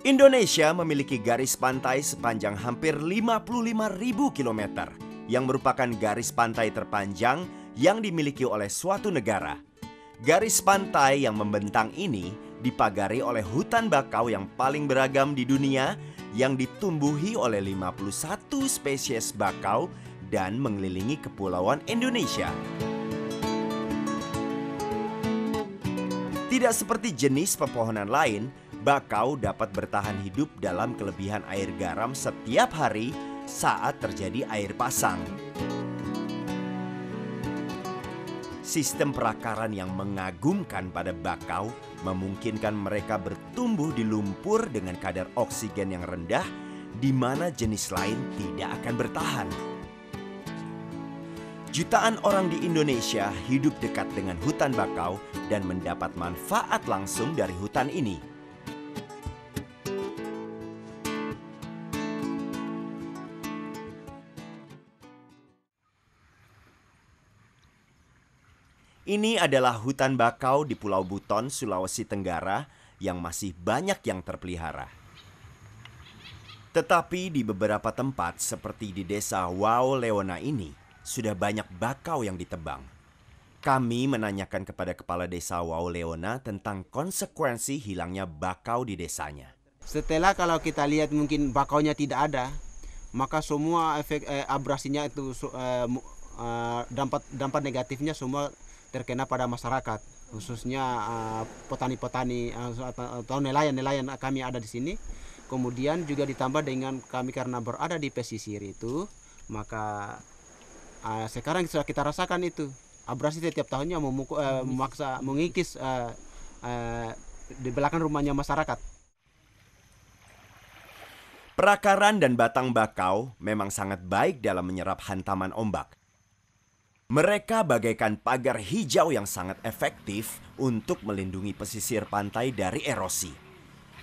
Indonesia memiliki garis pantai sepanjang hampir 55.000 kilometer yang merupakan garis pantai terpanjang yang dimiliki oleh suatu negara. Garis pantai yang membentang ini dipagari oleh hutan bakau yang paling beragam di dunia yang ditumbuhi oleh 51 spesies bakau dan mengelilingi kepulauan Indonesia. Tidak seperti jenis pepohonan lain, bakau dapat bertahan hidup dalam kelebihan air garam setiap hari saat terjadi air pasang. Sistem perakaran yang mengagumkan pada bakau memungkinkan mereka bertumbuh di lumpur dengan kadar oksigen yang rendah, di mana jenis lain tidak akan bertahan. Jutaan orang di Indonesia hidup dekat dengan hutan bakau dan mendapat manfaat langsung dari hutan ini. Ini adalah hutan bakau di Pulau Buton, Sulawesi Tenggara yang masih banyak yang terpelihara. Tetapi di beberapa tempat seperti di desa Wao Leona ini, sudah banyak bakau yang ditebang. Kami menanyakan kepada kepala desa Wao Leona tentang konsekuensi hilangnya bakau di desanya. Setelah kalau kita lihat mungkin bakaunya tidak ada, maka semua efek abrasinya itu dampak negatifnya semua terkena pada masyarakat, khususnya petani-petani atau nelayan-nelayan kami ada di sini. Kemudian juga ditambah dengan kami karena berada di pesisir itu, maka sekarang sudah kita rasakan itu abrasi setiap tahunnya memaksa mengikis di belakang rumahnya masyarakat. Perakaran dan batang bakau memang sangat baik dalam menyerap hantaman ombak. Mereka bagaikan pagar hijau yang sangat efektif untuk melindungi pesisir pantai dari erosi.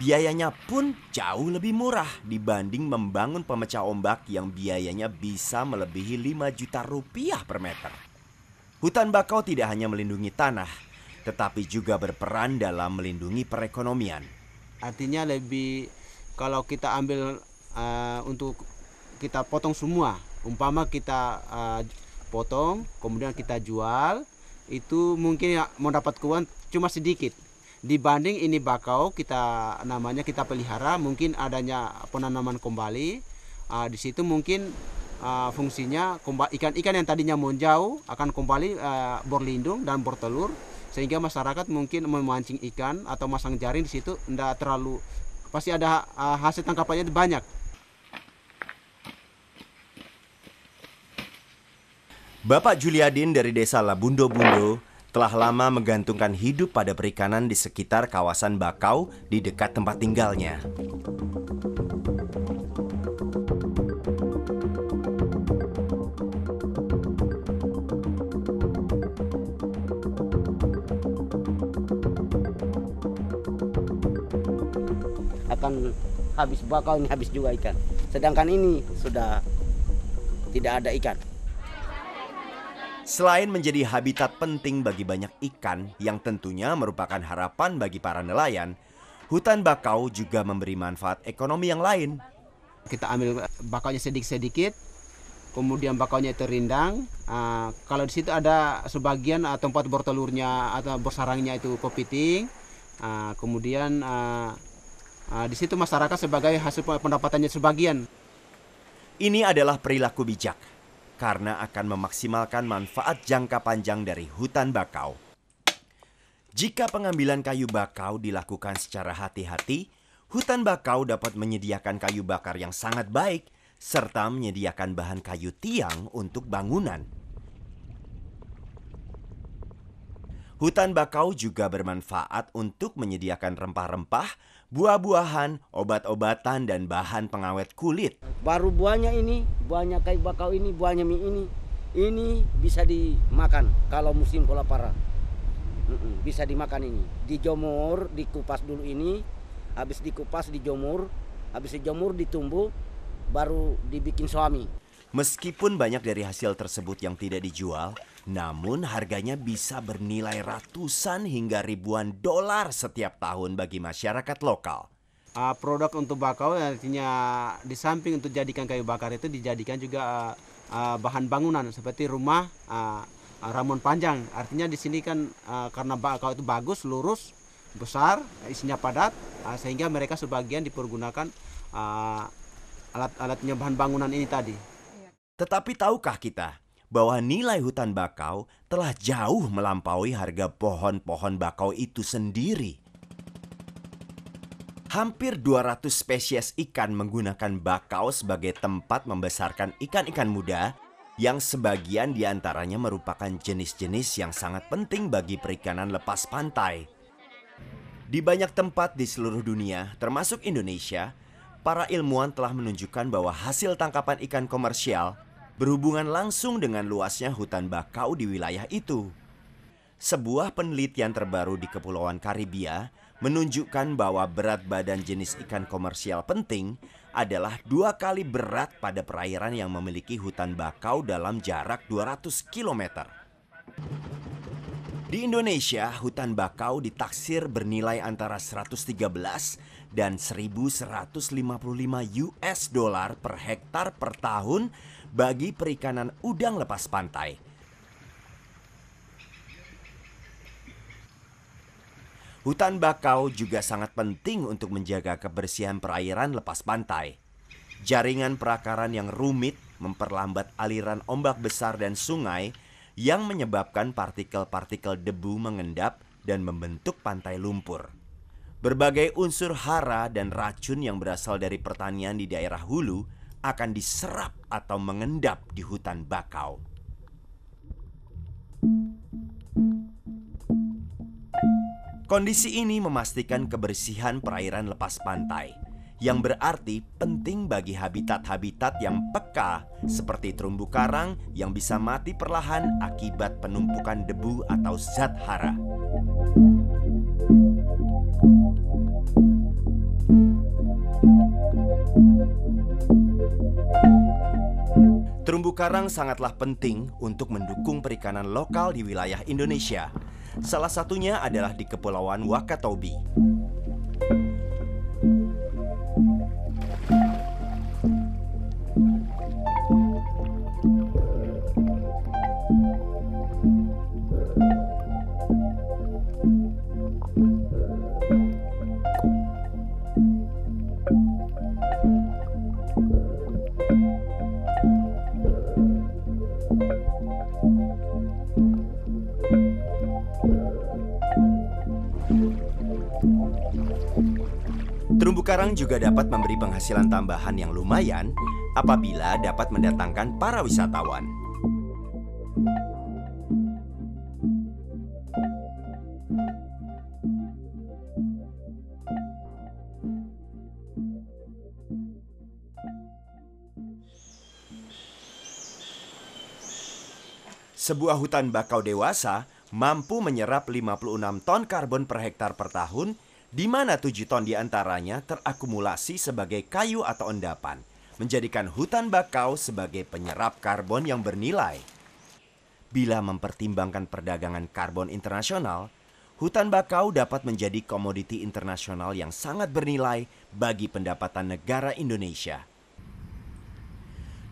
Biayanya pun jauh lebih murah dibanding membangun pemecah ombak yang biayanya bisa melebihi 5 juta rupiah per meter. Hutan bakau tidak hanya melindungi tanah, tetapi juga berperan dalam melindungi perekonomian. Artinya lebih, kalau kita ambil untuk kita potong semua, umpama kita potong, kemudian kita jual, itu mungkin mau dapat uang cuma sedikit. Dibanding ini bakau kita pelihara, mungkin adanya penanaman kembali. Di situ mungkin fungsinya ikan-ikan yang tadinya menjauh akan kembali berlindung dan bertelur, sehingga masyarakat mungkin memancing ikan atau masang jaring di situ tidak terlalu, pasti ada hasil tangkapannya banyak. Bapak Juliadin dari desa Labundo-Bundo telah lama menggantungkan hidup pada perikanan di sekitar kawasan bakau di dekat tempat tinggalnya. Akan habis bakau ini, habis juga ikan. Sedangkan ini sudah tidak ada ikan. Selain menjadi habitat penting bagi banyak ikan yang tentunya merupakan harapan bagi para nelayan, hutan bakau juga memberi manfaat ekonomi yang lain. Kita ambil bakaunya sedikit-sedikit, kemudian bakaunya itu rindang. Kalau di situ ada sebagian tempat bertelurnya atau bersarangnya itu kepiting, kemudian di situ masyarakat sebagai hasil pendapatannya sebagian. Ini adalah perilaku bijak, karena akan memaksimalkan manfaat jangka panjang dari hutan bakau. Jika pengambilan kayu bakau dilakukan secara hati-hati, hutan bakau dapat menyediakan kayu bakar yang sangat baik, serta menyediakan bahan kayu tiang untuk bangunan. Hutan bakau juga bermanfaat untuk menyediakan rempah-rempah, buah-buahan, obat-obatan, dan bahan pengawet kulit. Baru buahnya ini, buahnya kayu bakau ini, buahnya mie ini bisa dimakan kalau musim kelaparan. Bisa dimakan ini. Dijemur, dikupas dulu ini, habis dikupas dijemur, habis dijemur ditumbuh, baru dibikin suami. Meskipun banyak dari hasil tersebut yang tidak dijual, namun harganya bisa bernilai ratusan hingga ribuan dolar setiap tahun bagi masyarakat lokal. produk untuk bakau, artinya di samping untuk jadikan kayu bakar itu dijadikan juga bahan bangunan seperti rumah, ramuan panjang. Artinya di sini kan karena bakau itu bagus, lurus, besar, isinya padat, sehingga mereka sebagian dipergunakan alat-alatnya bahan bangunan ini tadi. Tetapi tahukah kita bahwa nilai hutan bakau telah jauh melampaui harga pohon-pohon bakau itu sendiri? Hampir 200 spesies ikan menggunakan bakau sebagai tempat membesarkan ikan-ikan muda yang sebagian diantaranya merupakan jenis-jenis yang sangat penting bagi perikanan lepas pantai. Di banyak tempat di seluruh dunia, termasuk Indonesia, para ilmuwan telah menunjukkan bahwa hasil tangkapan ikan komersial berhubungan langsung dengan luasnya hutan bakau di wilayah itu. Sebuah penelitian terbaru di Kepulauan Karibia menunjukkan bahwa berat badan jenis ikan komersial penting adalah 2 kali berat pada perairan yang memiliki hutan bakau dalam jarak 200 km. Di Indonesia, hutan bakau ditaksir bernilai antara 113 dan 1.155 US dollar per hektar per tahun bagi perikanan udang lepas pantai. Hutan bakau juga sangat penting untuk menjaga kebersihan perairan lepas pantai. Jaringan perakaran yang rumit memperlambat aliran ombak besar dan sungai yang menyebabkan partikel-partikel debu mengendap dan membentuk pantai lumpur. Berbagai unsur hara dan racun yang berasal dari pertanian di daerah hulu akan diserap atau mengendap di hutan bakau. Kondisi ini memastikan kebersihan perairan lepas pantai, yang berarti penting bagi habitat-habitat yang peka seperti terumbu karang yang bisa mati perlahan akibat penumpukan debu atau zat hara. Terumbu karang sangatlah penting untuk mendukung perikanan lokal di wilayah Indonesia. Salah satunya adalah di Kepulauan Wakatobi. Terumbu karang juga dapat memberi penghasilan tambahan yang lumayan apabila dapat mendatangkan para wisatawan. Sebuah hutan bakau dewasa mampu menyerap 56 ton karbon per hektar per tahun, di mana 7 ton diantaranya terakumulasi sebagai kayu atau endapan, menjadikan hutan bakau sebagai penyerap karbon yang bernilai. Bila mempertimbangkan perdagangan karbon internasional, hutan bakau dapat menjadi komoditi internasional yang sangat bernilai bagi pendapatan negara Indonesia.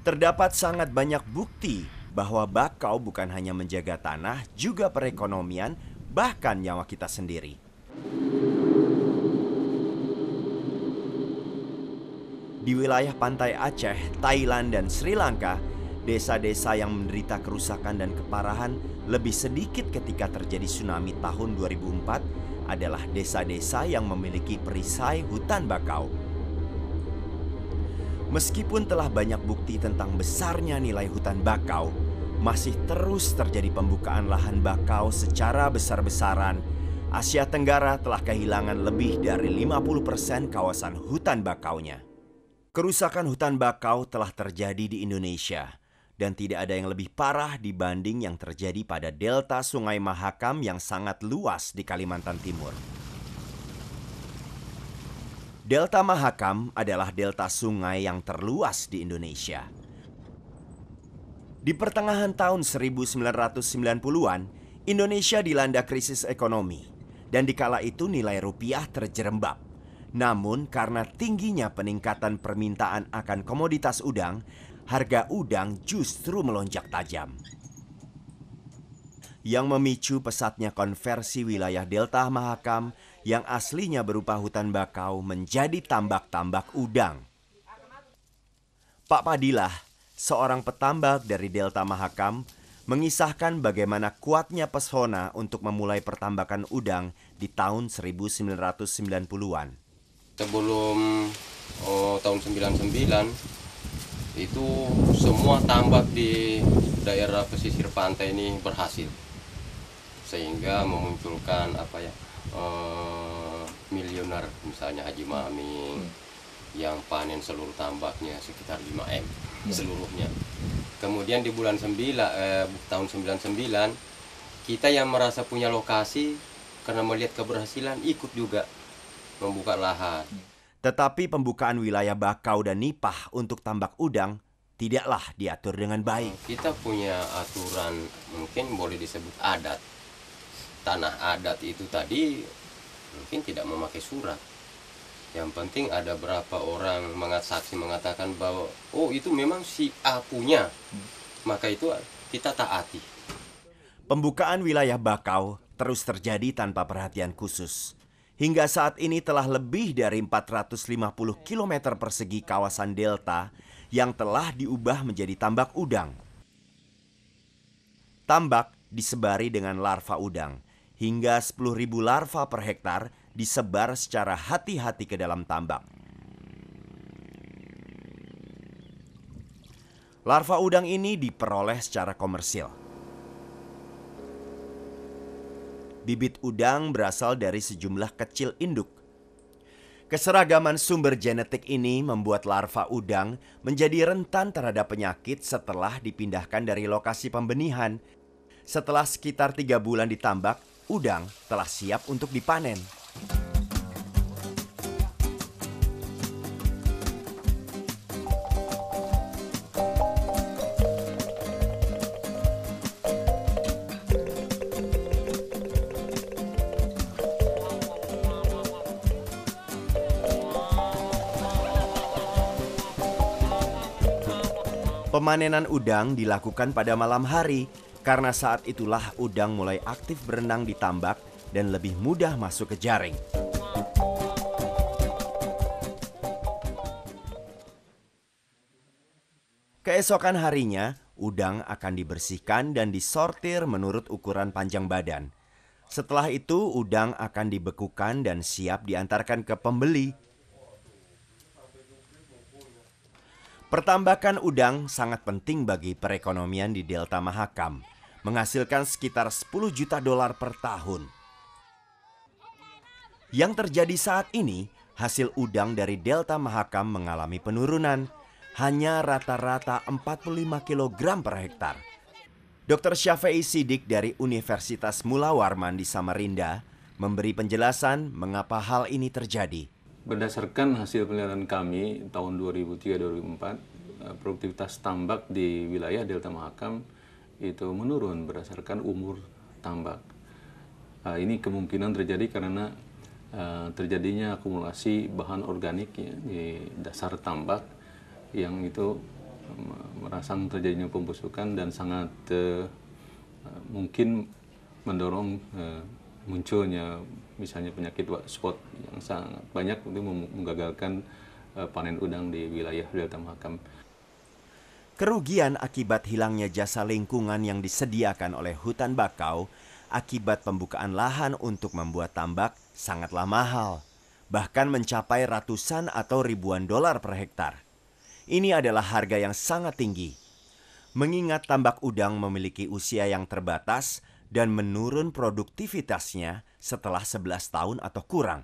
Terdapat sangat banyak bukti bahwa bakau bukan hanya menjaga tanah, juga perekonomian, bahkan nyawa kita sendiri. Di wilayah pantai Aceh, Thailand, dan Sri Lanka, desa-desa yang menderita kerusakan dan keparahan lebih sedikit ketika terjadi tsunami tahun 2004 adalah desa-desa yang memiliki perisai hutan bakau. Meskipun telah banyak bukti tentang besarnya nilai hutan bakau, masih terus terjadi pembukaan lahan bakau secara besar-besaran. Asia Tenggara telah kehilangan lebih dari 50% kawasan hutan bakaunya. Kerusakan hutan bakau telah terjadi di Indonesia, dan tidak ada yang lebih parah dibanding yang terjadi pada delta Sungai Mahakam yang sangat luas di Kalimantan Timur. Delta Mahakam adalah delta sungai yang terluas di Indonesia. Di pertengahan tahun 1990-an, Indonesia dilanda krisis ekonomi, dan dikala itu nilai rupiah terjerembab. Namun karena tingginya peningkatan permintaan akan komoditas udang, harga udang justru melonjak tajam. Yang memicu pesatnya konversi wilayah Delta Mahakam yang aslinya berupa hutan bakau menjadi tambak-tambak udang. Pak Padilah, seorang petambak dari Delta Mahakam, mengisahkan bagaimana kuatnya pesona untuk memulai pertambakan udang di tahun 1990-an. Sebelum tahun 99 itu semua tambak di daerah pesisir pantai ini berhasil, sehingga memunculkan miliuner, misalnya Haji Maming yang panen seluruh tambaknya sekitar 5M seluruhnya. Kemudian di bulan tahun 99 kita yang merasa punya lokasi karena melihat keberhasilan ikut juga membuka lahan. Tetapi pembukaan wilayah bakau dan nipah untuk tambak udang tidaklah diatur dengan baik. Kita punya aturan, mungkin boleh disebut adat. Tanah adat itu tadi mungkin tidak memakai surat. Yang penting ada berapa orang saksi mengatakan bahwa oh itu memang si A punya, maka itu kita taati. Pembukaan wilayah bakau terus terjadi tanpa perhatian khusus. Hingga saat ini telah lebih dari 450 km persegi kawasan delta yang telah diubah menjadi tambak udang. Tambak disebari dengan larva udang. Hingga 10.000 larva per hektar disebar secara hati-hati ke dalam tambak. Larva udang ini diperoleh secara komersil. Bibit udang berasal dari sejumlah kecil induk. Keseragaman sumber genetik ini membuat larva udang menjadi rentan terhadap penyakit setelah dipindahkan dari lokasi pembenihan. Setelah sekitar 3 bulan ditambak, udang telah siap untuk dipanen. Pemanenan udang dilakukan pada malam hari karena saat itulah udang mulai aktif berenang di tambak dan lebih mudah masuk ke jaring. Keesokan harinya, udang akan dibersihkan dan disortir menurut ukuran panjang badan. Setelah itu, udang akan dibekukan dan siap diantarkan ke pembeli. Pertambakan udang sangat penting bagi perekonomian di Delta Mahakam, menghasilkan sekitar 10 juta dolar per tahun. Yang terjadi saat ini, hasil udang dari Delta Mahakam mengalami penurunan, hanya rata-rata 45 kg per hektar. Dr. Syafei Siddiq dari Universitas Mula Warman di Samarinda memberi penjelasan mengapa hal ini terjadi. Berdasarkan hasil penelitian kami tahun 2003-2004, produktivitas tambak di wilayah Delta Mahakam itu menurun berdasarkan umur tambak. Ini kemungkinan terjadi karena terjadinya akumulasi bahan organik ya, di dasar tambak yang itu merangsang terjadinya pembusukan dan sangat mungkin mendorong munculnya misalnya penyakit white spot yang sangat banyak untuk menggagalkan panen udang di wilayah Delta Mahakam. Kerugian akibat hilangnya jasa lingkungan yang disediakan oleh hutan bakau akibat pembukaan lahan untuk membuat tambak sangatlah mahal, bahkan mencapai ratusan atau ribuan dolar per hektar. Ini adalah harga yang sangat tinggi. Mengingat tambak udang memiliki usia yang terbatas dan menurun produktivitasnya setelah 11 tahun atau kurang.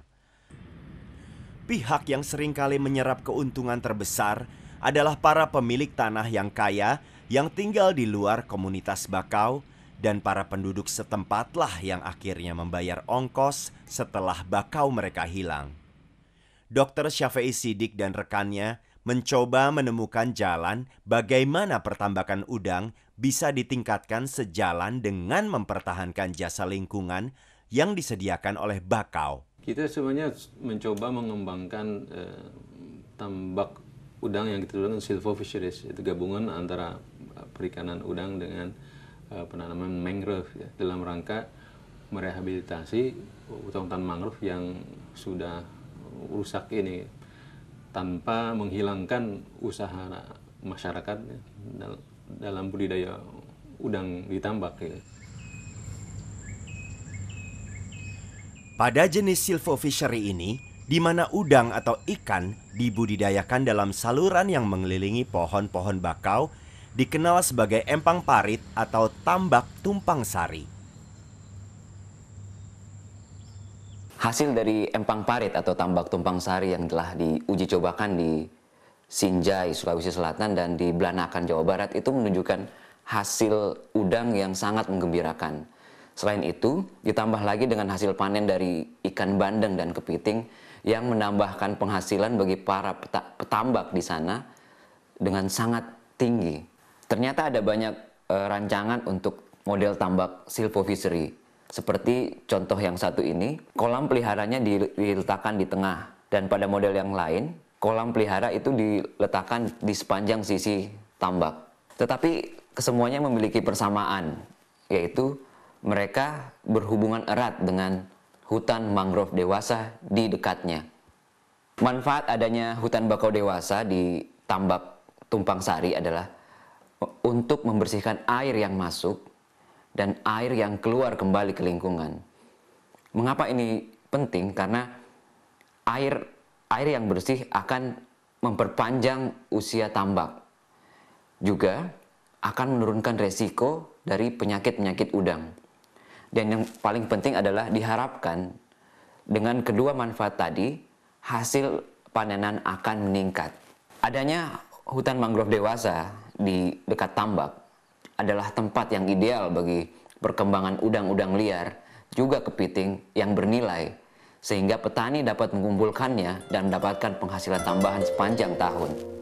Pihak yang seringkali menyerap keuntungan terbesar adalah para pemilik tanah yang kaya yang tinggal di luar komunitas bakau dan para penduduk setempatlah yang akhirnya membayar ongkos setelah bakau mereka hilang. Dr. Syafei Siddiq dan rekannya mencoba menemukan jalan bagaimana pertambakan udang bisa ditingkatkan sejalan dengan mempertahankan jasa lingkungan yang disediakan oleh bakau. Kita sebenarnya mencoba mengembangkan tambak udang yang kita sebut silvofisheries, itu gabungan antara perikanan udang dengan penanaman mangrove ya, dalam rangka merehabilitasi hutan-hutan mangrove yang sudah rusak ini tanpa menghilangkan usaha masyarakat ya, dalam budidaya udang di tambak ya. Pada jenis silvofishery ini, di mana udang atau ikan dibudidayakan dalam saluran yang mengelilingi pohon-pohon bakau, dikenal sebagai empang parit atau tambak tumpang sari. Hasil dari empang parit atau tambak tumpang sari yang telah diuji cobakan di Sinjai, Sulawesi Selatan dan di Blanakan, Jawa Barat itu menunjukkan hasil udang yang sangat menggembirakan. Selain itu, ditambah lagi dengan hasil panen dari ikan bandeng dan kepiting yang menambahkan penghasilan bagi para petambak di sana dengan sangat tinggi. Ternyata ada banyak rancangan untuk model tambak silvofishery. Seperti contoh yang satu ini, kolam peliharanya diletakkan di tengah. Dan pada model yang lain, kolam pelihara itu diletakkan di sepanjang sisi tambak. Tetapi kesemuanya memiliki persamaan, yaitu mereka berhubungan erat dengan hutan mangrove dewasa di dekatnya. Manfaat adanya hutan bakau dewasa di tambak tumpang sari adalah untuk membersihkan air yang masuk dan air yang keluar kembali ke lingkungan. Mengapa ini penting? Karena air yang bersih akan memperpanjang usia tambak. Juga akan menurunkan resiko dari penyakit-penyakit udang. Dan yang paling penting adalah diharapkan dengan kedua manfaat tadi, hasil panenan akan meningkat. Adanya hutan mangrove dewasa di dekat tambak adalah tempat yang ideal bagi perkembangan udang-udang liar, juga kepiting yang bernilai, sehingga petani dapat mengumpulkannya dan mendapatkan penghasilan tambahan sepanjang tahun.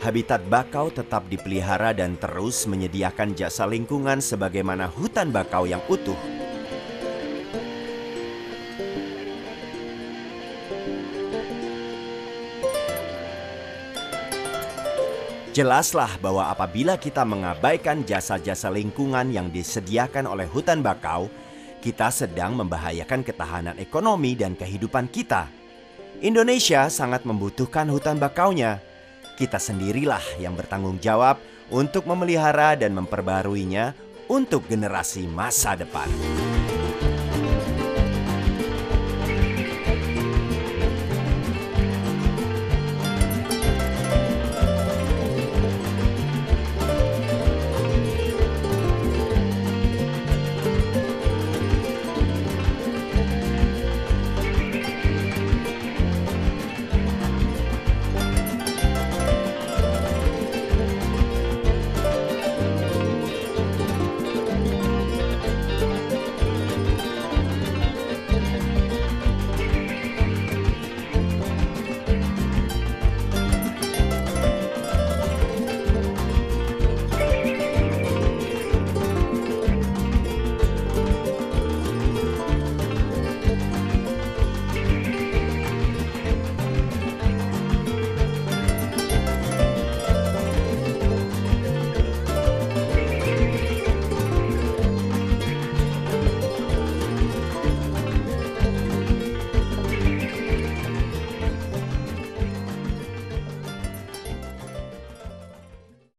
Habitat bakau tetap dipelihara dan terus menyediakan jasa lingkungan sebagaimana hutan bakau yang utuh. Jelaslah bahwa apabila kita mengabaikan jasa-jasa lingkungan yang disediakan oleh hutan bakau, kita sedang membahayakan ketahanan ekonomi dan kehidupan kita. Indonesia sangat membutuhkan hutan bakaunya. Kita sendirilah yang bertanggung jawab untuk memelihara dan memperbaruinya untuk generasi masa depan.